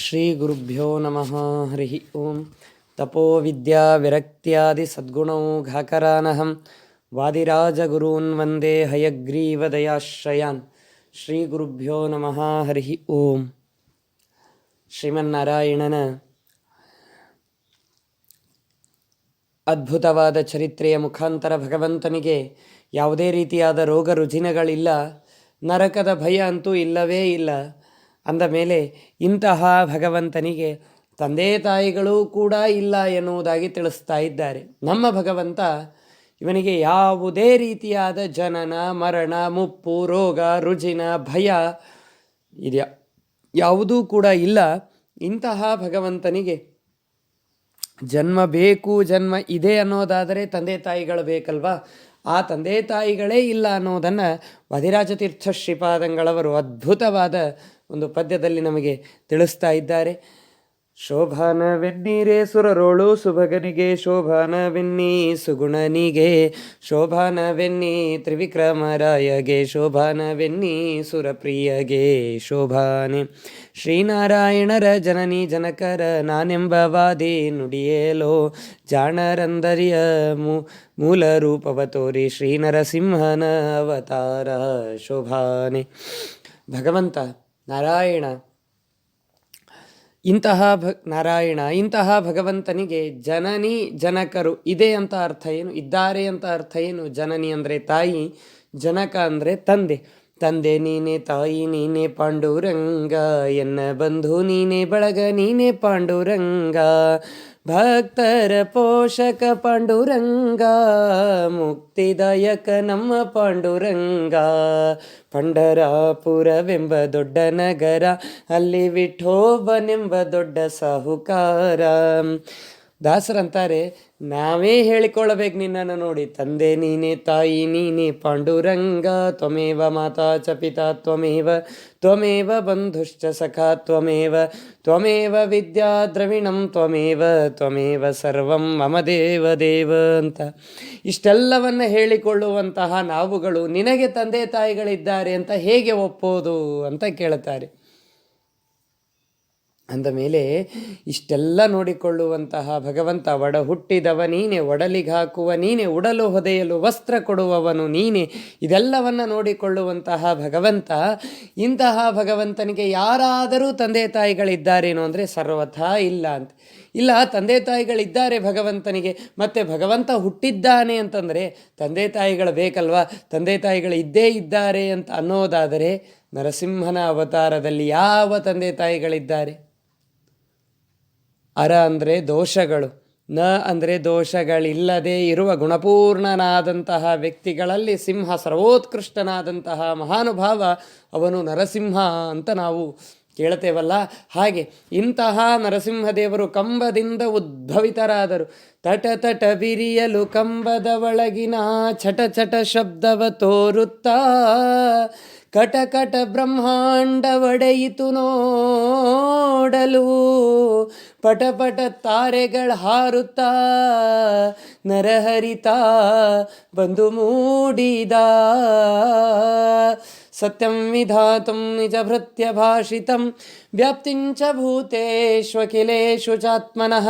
ಶ್ರೀ ಗುರುಭ್ಯೋ ನಮಃ. ಹರಿ ಓಂ. ತಪೋ ವಿದ್ಯಾ ವಿರಕ್ತ್ಯಾದಿ ಸದ್ಗುಣೌಘಾಕರಾನಹಂ ವಾದಿರಾಜಗುರೂನ್ ವಂದೇ ಹಯಗ್ರೀವದಯಾಶ್ರಯಾನ್. ಶ್ರೀ ಗುರುಭ್ಯೋ ನಮಃ. ಹರಿ ಓಂ. ಶ್ರೀಮನ್ನಾರಾಯಣನ ಅದ್ಭುತವಾದ ಚರಿತ್ರೆಯ ಮುಖಾಂತರ ಭಗವಂತನಿಗೆ ಯಾವುದೇ ರೀತಿಯಾದ ರೋಗ ರುಜಿನಗಳಿಲ್ಲ, ನರಕದ ಭಯ ಅಂತೂ ಇಲ್ಲವೇ ಇಲ್ಲ. ಅಂದ ಮೇಲೆ ಇಂತಹ ಭಗವಂತನಿಗೆ ತಂದೆ ತಾಯಿಗಳೂ ಕೂಡ ಇಲ್ಲ ಎನ್ನುವುದಾಗಿ ತಿಳಿಸ್ತಾ ಇದ್ದಾರೆ. ನಮ್ಮ ಭಗವಂತ ಇವನಿಗೆ ಯಾವುದೇ ರೀತಿಯಾದ ಜನನ ಮರಣ ಮುಪ್ಪು ರೋಗ ರುಜಿನ ಭಯ ಇದೆಯಾ ಯಾವುದೂ ಕೂಡ ಇಲ್ಲ. ಇಂತಹ ಭಗವಂತನಿಗೆ ಜನ್ಮ ಬೇಕು, ಜನ್ಮ ಇದೆ ಅನ್ನೋದಾದರೆ ತಂದೆ ತಾಯಿಗಳು ಬೇಕಲ್ವಾ? ಆ ತಂದೆ ತಾಯಿಗಳೇ ಇಲ್ಲ ಅನ್ನೋದನ್ನು ವಾದಿರಾಜತೀರ್ಥ ಶ್ರೀಪಾದಂಗಳವರು ಅದ್ಭುತವಾದ ಒಂದು ಪದ್ಯದಲ್ಲಿ ನಮಗೆ ತಿಳಿಸ್ತಾ ಇದ್ದಾರೆ. ಶೋಭಾನವೆನ್ನೀರೇ ಸುರರೋಳು ಸುಭಗನಿಗೆ, ಶೋಭಾನವೆನ್ನಿ ಸುಗುಣನಿಗೆ, ಶೋಭಾನವೆನ್ನಿ ತ್ರಿವಿಕ್ರಮರಾಯಗೆ, ಶೋಭಾನವೆನ್ನಿ ಸುರಪ್ರಿಯಗೆ ಶೋಭಾನೆ. ಶ್ರೀನಾರಾಯಣರ ಜನನಿ ಜನಕರ ನಾನೆಂಬವಾದಿ ನುಡಿಯೇಲೋ, ಜಾಣರಂದರಿಯ ಮೂಲ ರೂಪವ ತೋರಿ ಶ್ರೀನರಸಿಂಹನ ಅವತಾರ ಶೋಭಾನೆ. ಭಗವಂತ ನಾರಾಯಣ ಇಂತಹ ಭಗವಂತನಿಗೆ ಜನನಿ ಜನಕರು ಇದೆ ಅಂತ ಅರ್ಥ ಏನು, ಇದ್ದಾರೆ ಅಂತ ಅರ್ಥ ಏನು? ಜನನಿ ಅಂದರೆ ತಾಯಿ, ಜನಕ ಅಂದರೆ ತಂದೆ. ತಂದೆ ನೀನೆ, ತಾಯಿ ನೀನೆ, ಪಾಂಡುರಂಗ ಎನ್ನ ಬಂಧು ನೀನೆ, ಬಳಗ ನೀನೆ ಪಾಂಡುರಂಗ, ಭಕ್ತರ ಪೋಷಕ ಪಾಂಡುರಂಗ, ಮುಕ್ತಿದಾಯಕ ನಮ್ಮ ಪಾಂಡುರಂಗ. ಪಂಢರಾಪುರವೆಂಬ ದೊಡ್ಡ ನಗರ, ಅಲ್ಲಿ ವಿಠೋಬನೆಂಬ ದೊಡ್ಡ ಸಾಹುಕಾರ. ದಾಸರಂತಾರೆ, ನಾವೇ ಹೇಳಿಕೊಳ್ಳಬೇಕು ನಿನ್ನನ್ನು ನೋಡಿ. ತಂದೆ ನೀನೆ, ತಾಯಿ ನೀನೆ, ಪಾಂಡುರಂಗ, ತ್ವಮೇವ ಮಾತಾ ಚ ಪಿತಾ ತ್ವಮೇವ, ತ್ವಮೇವ ಬಂಧುಶ್ಚ ಸಖಾ ತ್ವಮೇವ, ತ್ವಮೇವ ವಿದ್ಯಾ ದ್ರವಿಣಂ ತ್ವಮೇವ, ತ್ವಮೇವ ಸರ್ವಂ ಮಮ ದೇವ ದೇವ ಅಂತ ಇಷ್ಟೆಲ್ಲವನ್ನು ಹೇಳಿಕೊಳ್ಳುವಂತಹ ನಾವುಗಳು ನಿನಗೆ ತಂದೆ ತಾಯಿಗಳಿದ್ದಾರೆ ಅಂತ ಹೇಗೆ ಒಪ್ಪೋದು ಅಂತ ಕೇಳುತ್ತಾರೆ. ಅಂದ ಮೇಲೆ ಇಷ್ಟೆಲ್ಲ ನೋಡಿಕೊಳ್ಳುವಂತಹ ಭಗವಂತ, ಒಡ ಹುಟ್ಟಿದವ ನೀನೆ, ಒಡಲಿಗಾಕುವ ನೀನೆ, ಉಡಲು ಹೊದೆಯಲು ವಸ್ತ್ರ ಕೊಡುವವನು ನೀನೆ, ಇದೆಲ್ಲವನ್ನು ನೋಡಿಕೊಳ್ಳುವಂತಹ ಭಗವಂತ. ಇಂತಹ ಭಗವಂತನಿಗೆ ಯಾರಾದರೂ ತಂದೆ ತಾಯಿಗಳಿದ್ದಾರೇನೋ ಅಂದರೆ ಸರ್ವಥಾ ಇಲ್ಲ ಅಂತ. ಇಲ್ಲ, ತಂದೆ ತಾಯಿಗಳಿದ್ದಾರೆ ಭಗವಂತನಿಗೆ. ಮತ್ತು ಭಗವಂತ ಹುಟ್ಟಿದ್ದಾನೆ ಅಂತಂದರೆ ತಂದೆ ತಾಯಿಗಳು ಬೇಕಲ್ವಾ? ತಂದೆ ತಾಯಿಗಳು ಇದ್ದೇ ಇದ್ದಾರೆ ಅಂತ ಅನ್ನೋದಾದರೆ ನರಸಿಂಹನ ಅವತಾರದಲ್ಲಿ ಯಾವ ತಂದೆ ತಾಯಿಗಳಿದ್ದಾರೆ? ಅರ ಅಂದರೆ ದೋಷಗಳು, ನ ಅಂದರೆ ದೋಷಗಳಿಲ್ಲದೆ ಇರುವ ಗುಣಪೂರ್ಣನಾದಂತಹ ವ್ಯಕ್ತಿಗಳಲ್ಲಿ ಸಿಂಹ ಸರ್ವೋತ್ಕೃಷ್ಟನಾದಂತಹ ಮಹಾನುಭಾವ ಅವನು ನರಸಿಂಹ ಅಂತ ನಾವು ಕೇಳ್ತೇವಲ್ಲ. ಹಾಗೆ ಇಂತಹ ನರಸಿಂಹದೇವರು ಕಂಬದಿಂದ ಉದ್ಭವಿತರಾದರು. ತಟ ತಟ ಬಿರಿಯಲು ಕಂಬದ ಒಳಗಿನ ಚಟ ಚಟ ಶಬ್ದವ ತೋರುತ್ತಾ, ಕಟ ಕಟ ಬ್ರಹ್ಮಾಂಡ ಒಡೆಯಿತು ನೋಡಲು, ಪಟ ಪಟ ತಾರೆಗಳ ಹಾರುತ್ತಾ ನರಹರಿತ ಬಂದು ಮೂಡಿದ. ಸತ್ಯಂ ವಿಧಾತುಂ ನಿಜ ಭೃತ್ಯ ಭಾಷಿತಂ, ವ್ಯಾಪ್ತಿಂಚ ಭೂತೇಷ್ವಖಿಲೇಷು ಚಾತ್ಮನಃ,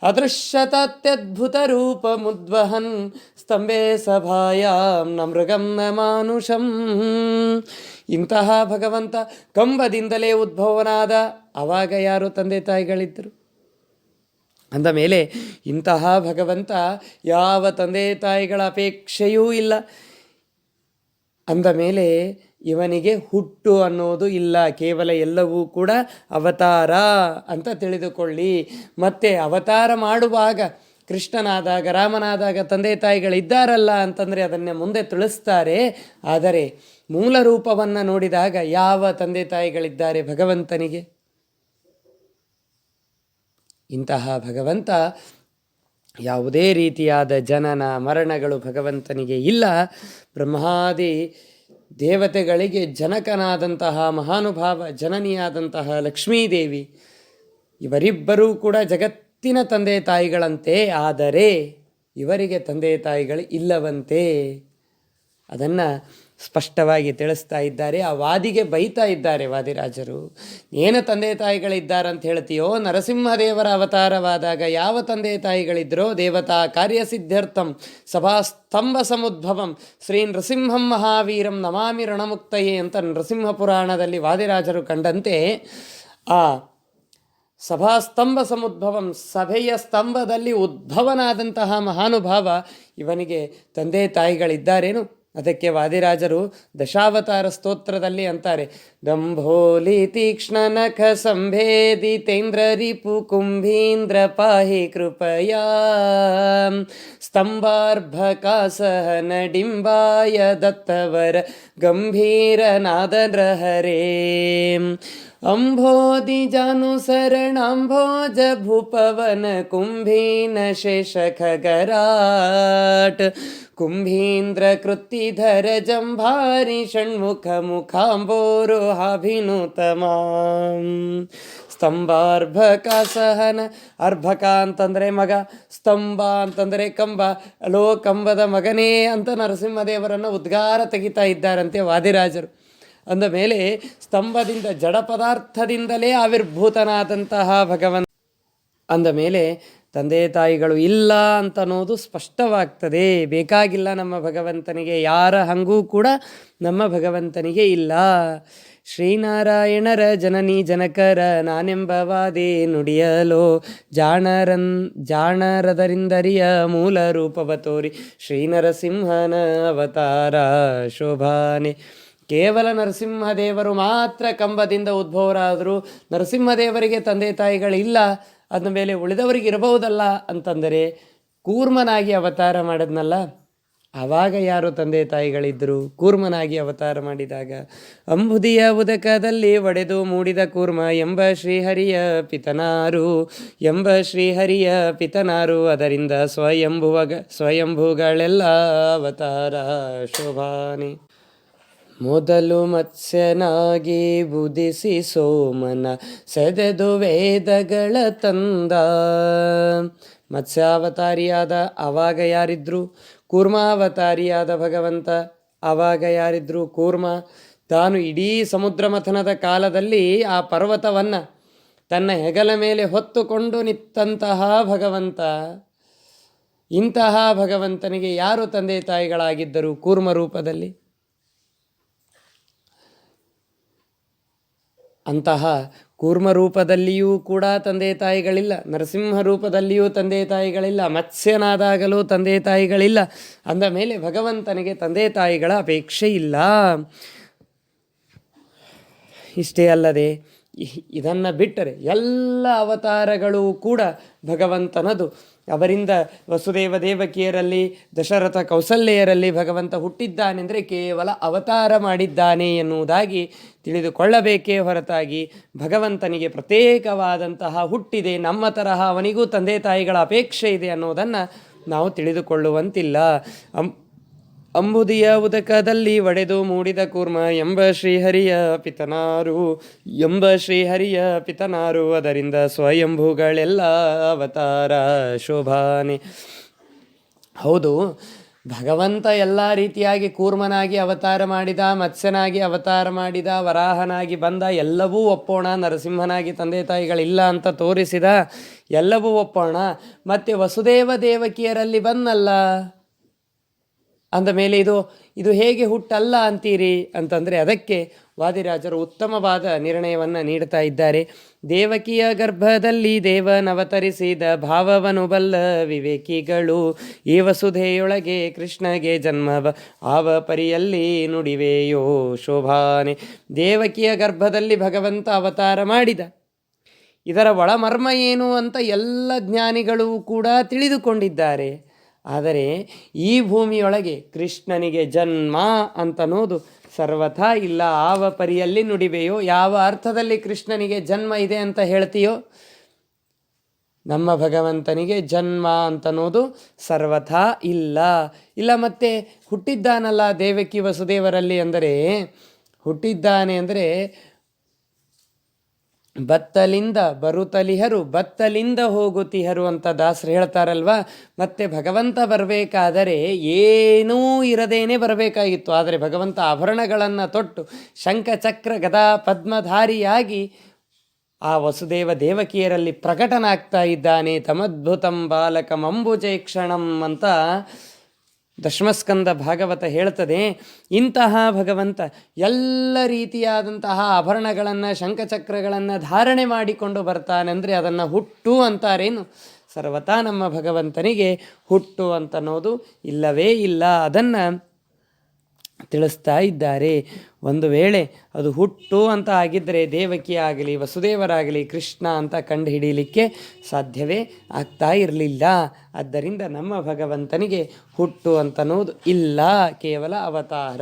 ಅದೃಶ್ಯತತ್ಯದ್ಭುತ ರೂಪ ಮುದ್ವಹನ್, ಸ್ತಂಭೆ ಸಭಾಯಾಂ ನ ಮೃಗಂ ನ ಮಾನುಷಂ. ಇಂತಹ ಭಗವಂತ ಕಂಬದಿಂದಲೇ ಉದ್ಭವನಾದ. ಆವಾಗ ಯಾರು ತಂದೆ ತಾಯಿಗಳಿದ್ದರು? ಅಂದ ಮೇಲೆ ಇಂತಹ ಭಗವಂತ ಯಾವ ತಂದೆ ತಾಯಿಗಳ ಅಪೇಕ್ಷೆಯೂ ಇಲ್ಲ. ಅಂದ ಮೇಲೆ ಇವನಿಗೆ ಹುಟ್ಟು ಅನ್ನೋದು ಇಲ್ಲ, ಕೇವಲ ಎಲ್ಲವೂ ಕೂಡ ಅವತಾರ ಅಂತ ತಿಳಿದುಕೊಳ್ಳಿ. ಮತ್ತು ಅವತಾರ ಮಾಡುವಾಗ ಕೃಷ್ಣನಾದಾಗ ರಾಮನಾದಾಗ ತಂದೆ ತಾಯಿಗಳಿದ್ದಾರಲ್ಲ ಅಂತಂದರೆ ಅದನ್ನೇ ಮುಂದೆ ತಿಳಿಸ್ತಾರೆ. ಆದರೆ ಮೂಲ ರೂಪವನ್ನು ನೋಡಿದಾಗ ಯಾವ ತಂದೆ ತಾಯಿಗಳಿದ್ದಾರೆ ಭಗವಂತನಿಗೆ? ಇಂತಹ ಭಗವಂತ ಯಾವುದೇ ರೀತಿಯಾದ ಜನನ ಮರಣಗಳು ಭಗವಂತನಿಗೆ ಇಲ್ಲ. ಬ್ರಹ್ಮಾದಿ ದೇವತೆಗಳಿಗೆ ಜನಕನಾದಂತಹ ಮಹಾನುಭಾವ, ಜನನಿಯಾದಂತಹ ಲಕ್ಷ್ಮೀದೇವಿ, ಇವರಿಬ್ಬರೂ ಕೂಡ ಜಗತ್ತಿನ ತಂದೆ ತಾಯಿಗಳಂತೆ. ಆದರೆ ಇವರಿಗೆ ತಂದೆ ತಾಯಿಗಳು ಇಲ್ಲವಂತೆ. ಅದನ್ನು ಸ್ಪಷ್ಟವಾಗಿ ತಿಳಿಸ್ತಾ ಇದ್ದಾರೆ. ಆ ವಾದಿಗೆ ಬೈತಾ ಇದ್ದಾರೆ ವಾದಿರಾಜರು. ಏನು ತಂದೆ ತಾಯಿಗಳಿದ್ದಾರಂತ ಹೇಳ್ತೀಯೋ, ನರಸಿಂಹದೇವರ ಅವತಾರವಾದಾಗ ಯಾವ ತಂದೆ ತಾಯಿಗಳಿದ್ರೋ ದೇವತಾ ಕಾರ್ಯಸಿದ್ಧರ್ಥಂ ಸಭಾಸ್ತಂಭ ಸಮುದ್ಭವಂ ಶ್ರೀ ನೃಸಿಂಹಂ ಮಹಾವೀರಂ ನಮಾಮಿ ರಣಮುಕ್ತಯೇ ಅಂತ ನೃಸಿಂಹ ಪುರಾಣದಲ್ಲಿ ವಾದಿರಾಜರು ಕಂಡಂತೆ ಆ ಸಭಾಸ್ತಂಭ ಸಮುದ್ಭವಂ ಸಭೆಯ ಸ್ತಂಭದಲ್ಲಿ ಉದ್ಭವನಾದಂತಹ ಮಹಾನುಭಾವ ಇವನಿಗೆ ತಂದೆ ತಾಯಿಗಳಿದ್ದಾರೇನು? ಅದಕ್ಕೆ ವಾದಿರಾಜರು ದಶಾವತಾರ ಸ್ತೋತ್ರದಲ್ಲಿ ಅಂತಾರೆ, ದಂಭೋಲಿ ತೀಕ್ಷ್ಣ ನಖ ಸಂಭೇದಿತೇಂದ್ರ ರಿಪು ಕುಂಭೀಂದ್ರ ಪಾಹಿ ಕೃಪಯಾ ಸ್ತಂಭಾರ್ಭಕಾಸಹನ ಡಿಂಬಾಯ ದತ್ತವರ ಗಂಭೀರ ನಾದರಹರೇ ಅಂಬೋಧಿ ಜಾನುಸರಣಾಂಭೋಜ ಭೂಪವನ ಕುಂಭೀನ ಶೇಷ ಖಗರಾಟ್ ಕುಂಭೀಂದ್ರ ಕೃತ್ತಿಧರ ಜಂಭಾರಿ ಷಣ್ಮುಖ ಮುಖಾಂಬೋರುಹಾಭಿನೂತಮಾಂ ಸ್ತಂಭಾರ್ಭಕ ಸಹನ. ಅರ್ಭಕ ಅಂತಂದರೆ ಮಗ, ಸ್ತಂಭ ಅಂತಂದರೆ ಕಂಬ. ಅಲೋ ಕಂಬದ ಮಗನೇ ಅಂತ ನರಸಿಂಹದೇವರನ್ನು ಉದ್ಗಾರ ತೆಗಿತಾ ಇದ್ದಾರಂತೆ ವಾದಿರಾಜರು. ಅಂದ ಮೇಲೆ ಸ್ತಂಭದಿಂದ ಜಡ ಪದಾರ್ಥದಿಂದಲೇ ಆವಿರ್ಭೂತನಾದಂತಹ ಭಗವಂತ ಅಂದ ಮೇಲೆ ತಂದೆ ತಾಯಿಗಳು ಇಲ್ಲ ಅಂತನ್ನೋದು ಸ್ಪಷ್ಟವಾಗ್ತದೆ. ಬೇಕಾಗಿಲ್ಲ ನಮ್ಮ ಭಗವಂತನಿಗೆ, ಯಾರ ಹಂಗೂ ಕೂಡ ನಮ್ಮ ಭಗವಂತನಿಗೆ ಇಲ್ಲ. ಶ್ರೀನಾರಾಯಣರ ಜನನಿ ಜನಕರ ನಾನೆಂಬವಾದೇ ನುಡಿಯಲೋ ಜಾಣರದರಿಂದರಿಯ ಮೂಲ ರೂಪವ ತೋರಿ ಶ್ರೀನರಸಿಂಹನ ಅವತಾರ ಶೋಭಾನೆ. ಕೇವಲ ನರಸಿಂಹದೇವರು ಮಾತ್ರ ಕಂಬದಿಂದ ಉದ್ಭವರಾದರು, ನರಸಿಂಹದೇವರಿಗೆ ತಂದೆ ತಾಯಿಗಳಿಲ್ಲ ಅಂದ ಮೇಲೆ ಉಳಿದವರಿಗೆ ಇರಬಹುದಲ್ಲ ಅಂತಂದರೆ ಕೂರ್ಮನಾಗಿ ಅವತಾರ ಮಾಡಿದ್ನಲ್ಲ, ಆವಾಗ ಯಾರು ತಂದೆ ತಾಯಿಗಳಿದ್ದರು? ಕೂರ್ಮನಾಗಿ ಅವತಾರ ಮಾಡಿದಾಗ ಅಂಬುದಿಯ ಉದಕದಲ್ಲಿ ಒಡೆದು ಮೂಡಿದ ಕೂರ್ಮ ಎಂಬ ಶ್ರೀಹರಿಯ ಪಿತನಾರು ಅದರಿಂದ ಸ್ವಯಂಭುಗಳೆಲ್ಲ ಅವತಾರ ಶೋಭಾನೆ. ಮೊದಲು ಮತ್ಸ್ಯನಾಗಿ ಬುಧಿಸಿ ಸೋಮನ ಸೆದೆದು ವೇದಗಳ ತಂದ. ಮತ್ಸ್ಯಾವತಾರಿಯಾದ ಆವಾಗ ಯಾರಿದ್ರು? ಕೂರ್ಮಾವತಾರಿಯಾದ ಭಗವಂತ ಆವಾಗ ಯಾರಿದ್ರು? ಕೂರ್ಮ. ತಾನು ಇಡೀ ಸಮುದ್ರ ಮಥನದ ಕಾಲದಲ್ಲಿ ಆ ಪರ್ವತವನ್ನು ತನ್ನ ಹೆಗಲ ಮೇಲೆ ಹೊತ್ತುಕೊಂಡು ನಿಂತಹ ಭಗವಂತ. ಇಂತಹ ಭಗವಂತನಿಗೆ ಯಾರು ತಂದೆ ತಾಯಿಗಳಾಗಿದ್ದರು ಕೂರ್ಮ ರೂಪದಲ್ಲಿ? ಅಂತಹ ಕೂರ್ಮ ರೂಪದಲ್ಲಿಯೂ ಕೂಡ ತಂದೆ ತಾಯಿಗಳಿಲ್ಲ, ನರಸಿಂಹ ರೂಪದಲ್ಲಿಯೂ ತಂದೆ ತಾಯಿಗಳಿಲ್ಲ, ಮತ್ಸ್ಯನಾದಾಗಲೂ ತಂದೆ ತಾಯಿಗಳಿಲ್ಲ. ಅಂದ ಮೇಲೆ ಭಗವಂತನಿಗೆ ತಂದೆ ತಾಯಿಗಳ ಅಪೇಕ್ಷೆ ಇಲ್ಲ. ಇಷ್ಟೇ ಅಲ್ಲದೆ ಇದನ್ನು ಬಿಟ್ಟರೆ ಎಲ್ಲ ಅವತಾರಗಳು ಕೂಡ ಭಗವಂತನದು. ಅವರಿಂದ ವಸುದೇವ ದೇವಕಿಯರಲ್ಲಿ, ದಶರಥ ಕೌಸಲ್ಯರಲ್ಲಿ ಭಗವಂತ ಹುಟ್ಟಿದ್ದಾನೆಂದರೆ ಕೇವಲ ಅವತಾರ ಮಾಡಿದ್ದಾನೆ ಎನ್ನುವುದಾಗಿ ತಿಳಿದುಕೊಳ್ಳಬೇಕೇ ಹೊರತಾಗಿ ಭಗವಂತನಿಗೆ ಪ್ರತ್ಯೇಕವಾದಂತಹ ಹುಟ್ಟಿದೆ, ನಮ್ಮ ತರಹ ಅವನಿಗೂ ತಂದೆ ತಾಯಿಗಳ ಅಪೇಕ್ಷೆ ಇದೆ ಅನ್ನೋದನ್ನು ನಾವು ತಿಳಿದುಕೊಳ್ಳುವಂತಿಲ್ಲ. ಅಂಬುದಿಯ ಉದಕದಲ್ಲಿ ಒಡೆದು ಮೂಡಿದ ಕೂರ್ಮ ಎಂಬ ಶ್ರೀಹರಿಯ ಪಿತನಾರು ಅದರಿಂದ ಸ್ವಯಂಭುಗಳೆಲ್ಲ ಅವತಾರ ಶೋಭಾನೆ. ಹೌದು, ಭಗವಂತ ಎಲ್ಲ ರೀತಿಯಾಗಿ ಕೂರ್ಮನಾಗಿ ಅವತಾರ ಮಾಡಿದ, ಮತ್ಸ್ಯನಾಗಿ ಅವತಾರ ಮಾಡಿದ, ವರಾಹನಾಗಿ ಬಂದ, ಎಲ್ಲವೂ ಒಪ್ಪೋಣ. ನರಸಿಂಹನಾಗಿ ತಂದೆ ತಾಯಿಗಳಿಲ್ಲ ಅಂತ ತೋರಿಸಿದ, ಎಲ್ಲವೂ ಒಪ್ಪೋಣ. ಮತ್ತು ವಸುದೇವ ದೇವಕಿಯರಲ್ಲಿ ಬಂದಲ್ಲ ಅಂದ ಮೇಲೆ ಇದು ಹೇಗೆ ಹುಟ್ಟಲ್ಲ ಅಂತೀರಿ ಅಂತಂದರೆ ಅದಕ್ಕೆ ವಾದಿರಾಜರು ಉತ್ತಮವಾದ ನಿರ್ಣಯವನ್ನು ನೀಡ್ತಾ ಇದ್ದಾರೆ. ದೇವಕಿಯ ಗರ್ಭದಲ್ಲಿ ದೇವನವತರಿಸಿದ ಭಾವವನು ಬಲ್ಲ ವಿವೇಕಿಗಳು ಈ ವಸುಧೆಯೊಳಗೆ ಕೃಷ್ಣಗೆ ಜನ್ಮವ ಆವ ಪರಿಯಲ್ಲಿ ನುಡಿವೆಯೋ ಶೋಭಾನೆ. ದೇವಕಿಯ ಗರ್ಭದಲ್ಲಿ ಭಗವಂತ ಅವತಾರ ಮಾಡಿದ, ಇದರ ಒಳಮರ್ಮ ಏನು ಅಂತ ಎಲ್ಲ ಜ್ಞಾನಿಗಳು ಕೂಡ ತಿಳಿದುಕೊಂಡಿದ್ದಾರೆ. ಆದರೆ ಈ ಭೂಮಿಯೊಳಗೆ ಕೃಷ್ಣನಿಗೆ ಜನ್ಮ ಅಂತನ್ನೋದು ಸರ್ವಥಾ ಇಲ್ಲ. ಆವ ಪರಿಯಲ್ಲಿ ನುಡಿವೆಯೋ, ಯಾವ ಅರ್ಥದಲ್ಲಿ ಕೃಷ್ಣನಿಗೆ ಜನ್ಮ ಇದೆ ಅಂತ ಹೇಳ್ತೀಯೋ, ನಮ್ಮ ಭಗವಂತನಿಗೆ ಜನ್ಮ ಅಂತನ್ನೋದು ಸರ್ವಥಾ ಇಲ್ಲ. ಮತ್ತೆ ಹುಟ್ಟಿದ್ದಾನಲ್ಲ ದೇವಕಿ ವಸುದೇವರಲ್ಲಿ ಅಂದರೆ, ಹುಟ್ಟಿದ್ದಾನೆ ಅಂದರೆ ಬತ್ತಲಿಂದ ಬರುತ್ತಲಿಹರು ಬತ್ತಲಿಂದ ಹೋಗುತ್ತಿಹರು ಅಂತ ದಾಸರು ಹೇಳ್ತಾರಲ್ವ. ಮತ್ತೆ ಭಗವಂತ ಬರಬೇಕಾದರೆ ಏನೂ ಇರದೇನೆ ಬರಬೇಕಾಗಿತ್ತು. ಆದರೆ ಭಗವಂತ ಆಭರಣಗಳನ್ನು ತೊಟ್ಟು ಶಂಖ ಚಕ್ರ ಗದಾ ಪದ್ಮಧಾರಿಯಾಗಿ ಆ ವಸುದೇವ ದೇವಕಿಯರಲ್ಲಿ ಪ್ರಕಟನಾಗ್ತಾ ಇದ್ದಾನೆ. ತಮದ್ಭುತಂ ಬಾಲಕಂ ಅಂಬುಜೇಕ್ಷಣಂ ಅಂತ ದಶಮಸ್ಕಂದ ಭಾಗವತ ಹೇಳ್ತದೆ. ಇಂತಹ ಭಗವಂತ ಎಲ್ಲ ರೀತಿಯಾದಂತಹ ಆಭರಣಗಳನ್ನು ಶಂಖಚಕ್ರಗಳನ್ನು ಧಾರಣೆ ಮಾಡಿಕೊಂಡು ಬರ್ತಾನೆಂದರೆ ಅದನ್ನು ಹುಟ್ಟು ಅಂತಾರೇನು? ಸರ್ವತಾ ನಮ್ಮ ಭಗವಂತನಿಗೆ ಹುಟ್ಟು ಅಂತನ್ನೋದು ಇಲ್ಲವೇ ಇಲ್ಲ. ಅದನ್ನು ತಿಳಿಸ್ತಾ ಇದ್ದಾರೆ. ಒಂದು ವೇಳೆ ಅದು ಹುಟ್ಟು ಅಂತ ಆಗಿದ್ದರೆ ದೇವಕಿ ಆಗಲಿ ವಸುದೇವರಾಗಲಿ ಕೃಷ್ಣ ಅಂತ ಕಂಡು ಹಿಡೀಲಿಕ್ಕೆ ಸಾಧ್ಯವೇ ಆಗ್ತಾ ಇರಲಿಲ್ಲ. ಆದ್ದರಿಂದ ನಮ್ಮ ಭಗವಂತನಿಗೆ ಹುಟ್ಟು ಅಂತನ್ನೋದು ಇಲ್ಲ, ಕೇವಲ ಅವತಾರ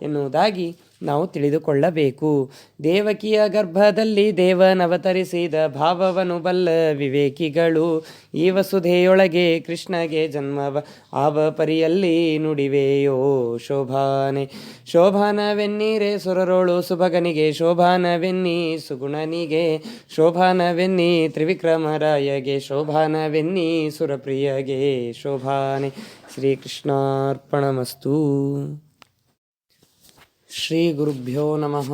ಎನ್ನುವುದಾಗಿ ನಾವು ತಿಳಿದುಕೊಳ್ಳಬೇಕು. ದೇವಕಿಯ ಗರ್ಭದಲ್ಲಿ ದೇವನವತರಿಸಿದ ಭಾವವನ್ನು ಬಲ್ಲ ವಿವೇಕಿಗಳು ಈ ವಸುಧೆಯೊಳಗೆ ಕೃಷ್ಣಗೆ ಜನ್ಮವ ಆವ ಪರಿಯಲ್ಲಿ ನುಡಿವೆಯೋ ಶೋಭಾನೆ. ಶೋಭಾನವೆನ್ನೀರೆ ಸುರರೋಳು ಸುಭಗನಿಗೆ ಶೋಭಾನವೆನ್ನಿ ಸುಗುಣನಿಗೆ ಶೋಭಾನವೆನ್ನಿ ತ್ರಿವಿಕ್ರಮರಾಯಗೆ ಶೋಭಾನವೆನ್ನಿ ಸುರಪ್ರಿಯಗೆ ಶೋಭಾನೆ. ಶ್ರೀಕೃಷ್ಣಾರ್ಪಣಮಸ್ತು. ಶ್ರೀ ಗುರುಭ್ಯೋ ನಮಃ.